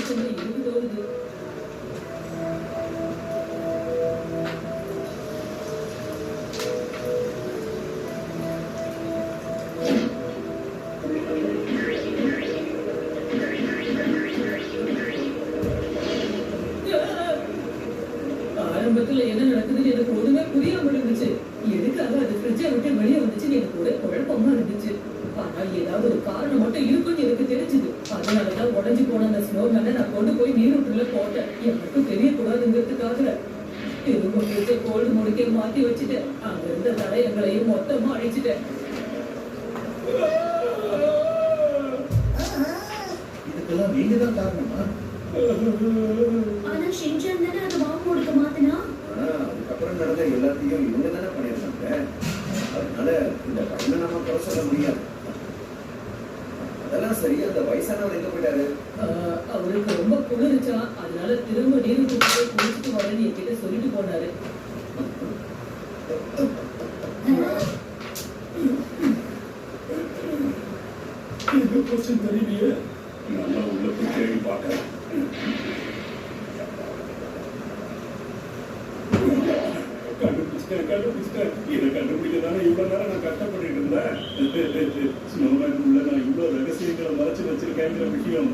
இருக்குன்னு எனக்கு தோணுது. ஆரம்பத்துல என்ன நடக்குதுன்னு எனக்கு ஒண்ணுமே புரியாம இருந்துச்சு. எதுக்காக அது ஃப்ரிட்ஜை விட்டு வெளியே வந்துச்சுன்னு எனக்கு ஒரே குழப்பமா இருந்துச்சு. ஆனா ஏதாவது ஒரு காரணம் மட்டும் இருக்குன்னு எனக்கு தெரிஞ்சுது. அதனாலதான் உடைஞ்சு போன அந்த ஸ்னோமேனை நான் கொண்டு போய் நீரூற்றுல போட்டேன். எனக்கும் தெரியக்கூடாதுங்கிறதுக்காக திரும்ப ஃப்ரிட்ஜை கோல்டு முடிக்க மாத்தி வச்சுட்டேன். அங்க இருந்த தடயங்களையும் மொத்தமா அழிச்சிட்டேன். இதுக்கெல்லாம் நீங்க தான் காரணமா? ஆனா ஷின்சான் தானே அது வாங்க கொடுக்க மாத்தினா. அதுக்கப்புறம் நடந்த எல்லாத்தையும் இவங்க தானே பண்ணியிருக்காங்க. அதனால இந்த பையனை நம்ம குறை சொல்ல முடியாது. அதெல்லாம் சரி. அந்த வயசானவர் எங்க போயிட்டாரு? அவருக்கு ரொம்ப குளிர்ச்சா, அதனால திரும்ப நீரூற்றுக்கு போய் குளிச்சுட்டு வரேன்னு என்கிட்ட சொல்லிட்டு போனாரு. எங்க போச்சுன்னு தெரியலையே. நல்லா உள்ள போய் தேடி பார்க்க. கண்டுபிடிச்சிட்டேன். இதை கண்டுபிடிக்கிறதால இவ்வளவு நேரம் நான் கஷ்டப்பட்டு இருந்தேன். ஸ்னோமேன் உள்ள நான் இவ்வளவு ரகசியங்களை மறைச்சு வச்சிருக்கேங்கிற விஷயம்